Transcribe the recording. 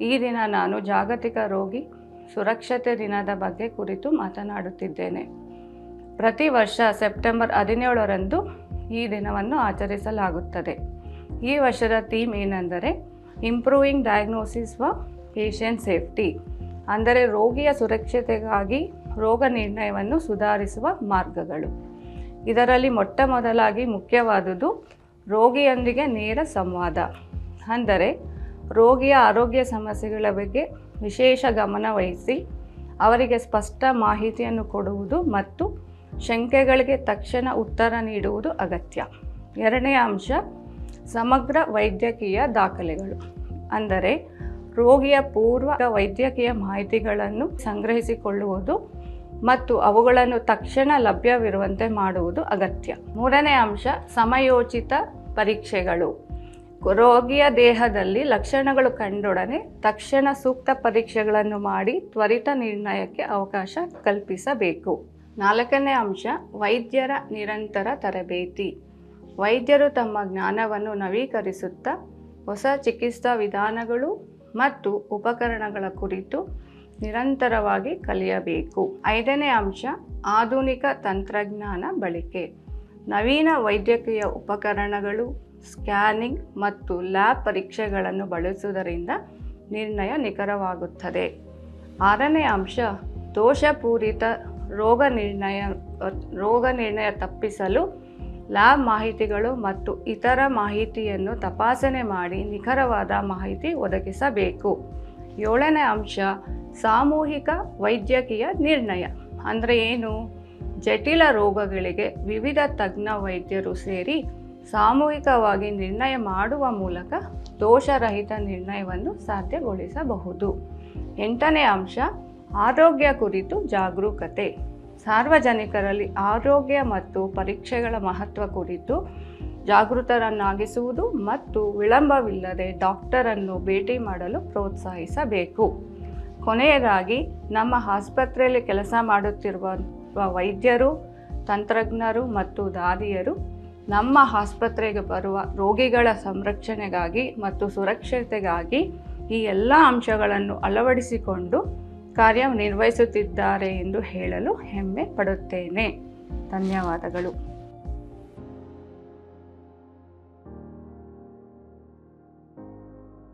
ಈ ದಿನ ನಾನು ಜಾಗತಿಕ ರೋಗಿ ಸುರಕ್ಷತೆ ದಿನದ ಬಗ್ಗೆ ಕುರಿತು ಮಾತನಾಡುತ್ತಿದ್ದೇನೆ. ಪ್ರತಿ ವರ್ಷ ಸೆಪ್ಟೆಂಬರ್ 17ರಂದು ಈ ದಿನವನ್ನು ಆಚರಿಸಲಾಗುತ್ತದೆ. ಈ ವರ್ಷದ ಥೀಮ್ ಏನೆಂದರೆ improving diagnosis for patient safety, ಅಂದರೆ ರೋಗಿಯ ಸುರಕ್ಷತೆಗಾಗಿ ರೋಗ ನಿರ್ಣಯವನ್ನು ಸುಧಾರಿಸುವ ಮಾರ್ಗಗಳು. ಇದರಲ್ಲಿ ಮೊಟ್ಟ ಮೊದಲಾಗಿ ಮುಖ್ಯವಾದುದು ರೋಗಿಯೊಂದಿಗೆ ನೇರ ಸಂವಾದ, ಅಂದರೆ ರೋಗಿಯ ಆರೋಗ್ಯ ಸಮಸ್ಯೆಗಳ ಬಗ್ಗೆ ವಿಶೇಷ ಗಮನ ವಹಿಸಿ ಅವರಿಗೆ ಸ್ಪಷ್ಟ ಮಾಹಿತಿಯನ್ನು ಕೊಡುವುದು ಮತ್ತು ಶಂಕೆಗಳಿಗೆ ತಕ್ಷಣ ಉತ್ತರ ನೀಡುವುದು ಅಗತ್ಯ. ಎರಡನೇ ಅಂಶ ಸಮಗ್ರ ವೈದ್ಯಕೀಯ ದಾಖಲೆಗಳು, ಅಂದರೆ ರೋಗಿಯ ಪೂರ್ವ ವೈದ್ಯಕೀಯ ಮಾಹಿತಿಗಳನ್ನು ಸಂಗ್ರಹಿಸಿಕೊಳ್ಳುವುದು ಮತ್ತು ಅವುಗಳನ್ನು ತಕ್ಷಣ ಲಭ್ಯವಿರುವಂತೆ ಮಾಡುವುದು ಅಗತ್ಯ. ಮೂರನೇ ಅಂಶ ಸಮಯೋಚಿತ ಪರೀಕ್ಷೆಗಳು. ರೋಗಿಯ ದೇಹದಲ್ಲಿ ಲಕ್ಷಣಗಳು ಕಂಡೊಡನೆ ತಕ್ಷಣ ಸೂಕ್ತ ಪರೀಕ್ಷೆಗಳನ್ನು ಮಾಡಿ ತ್ವರಿತ ನಿರ್ಣಯಕ್ಕೆ ಅವಕಾಶ ಕಲ್ಪಿಸಬೇಕು. ನಾಲ್ಕನೇ ಅಂಶ ವೈದ್ಯರ ನಿರಂತರ ತರಬೇತಿ. ವೈದ್ಯರು ತಮ್ಮ ಜ್ಞಾನವನ್ನು ನವೀಕರಿಸುತ್ತಾ ಹೊಸ ಚಿಕಿತ್ಸಾ ವಿಧಾನಗಳು ಮತ್ತು ಉಪಕರಣಗಳ ಕುರಿತು ನಿರಂತರವಾಗಿ ಕಲಿಯಬೇಕು. ಐದನೇ ಅಂಶ ಆಧುನಿಕ ತಂತ್ರಜ್ಞಾನ ಬಳಕೆ. ನವೀನ ವೈದ್ಯಕೀಯ ಉಪಕರಣಗಳು, ಸ್ಕ್ಯಾನಿಂಗ್ ಮತ್ತು ಲ್ಯಾಬ್ ಪರೀಕ್ಷೆಗಳನ್ನು ಬಳಸುವುದರಿಂದ ನಿರ್ಣಯ ನಿಖರವಾಗುತ್ತದೆ. ಆರನೇ ಅಂಶ ದೋಷಪೂರಿತ ರೋಗ ನಿರ್ಣಯ ತಪ್ಪಿಸಲು ಲ್ಯಾಬ್ ಮಾಹಿತಿಗಳು ಮತ್ತು ಇತರ ಮಾಹಿತಿಯನ್ನು ತಪಾಸಣೆ ಮಾಡಿ ನಿಖರವಾದ ಮಾಹಿತಿ ಒದಗಿಸಬೇಕು. ಏಳನೇ ಅಂಶ ಸಾಮೂಹಿಕ ವೈದ್ಯಕೀಯ ನಿರ್ಣಯ, ಅಂದರೆ ಏನು? ಜಟಿಲ ರೋಗಗಳಿಗೆ ವಿವಿಧ ತಜ್ಞ ವೈದ್ಯರು ಸೇರಿ ಸಾಮೂಹಿಕವಾಗಿ ನಿರ್ಣಯ ಮಾಡುವ ಮೂಲಕ ದೋಷರಹಿತ ನಿರ್ಣಯವನ್ನು ಸಾಧ್ಯಗೊಳಿಸಬಹುದು. ಎಂಟನೇ ಅಂಶ ಆರೋಗ್ಯ ಕುರಿತು ಜಾಗರೂಕತೆ. ಸಾರ್ವಜನಿಕರಲ್ಲಿ ಆರೋಗ್ಯ ಮತ್ತು ಪರೀಕ್ಷೆಗಳ ಮಹತ್ವ ಕುರಿತು ಜಾಗೃತರನ್ನಾಗಿಸುವುದು ಮತ್ತು ವಿಳಂಬವಿಲ್ಲದೆ ಡಾಕ್ಟರನ್ನು ಭೇಟಿ ಮಾಡಲು ಪ್ರೋತ್ಸಾಹಿಸಬೇಕು. ಕೊನೆಯದಾಗಿ ನಮ್ಮ ಆಸ್ಪತ್ರೆಯಲ್ಲಿ ಕೆಲಸ ಮಾಡುತ್ತಿರುವ ವೈದ್ಯರು, ತಂತ್ರಜ್ಞರು ಮತ್ತು ದಾದಿಯರು ನಮ್ಮ ಆಸ್ಪತ್ರೆಗೆ ಬರುವ ರೋಗಿಗಳ ಸಂರಕ್ಷಣೆಗಾಗಿ ಮತ್ತು ಸುರಕ್ಷತೆಗಾಗಿ ಈ ಎಲ್ಲ ಅಂಶಗಳನ್ನು ಅಳವಡಿಸಿಕೊಂಡು ಕಾರ್ಯನಿರ್ವಹಿಸುತ್ತಿದ್ದಾರೆ ಎಂದು ಹೇಳಲು ಹೆಮ್ಮೆ ಪಡುತ್ತೇನೆ. ಧನ್ಯವಾದಗಳು.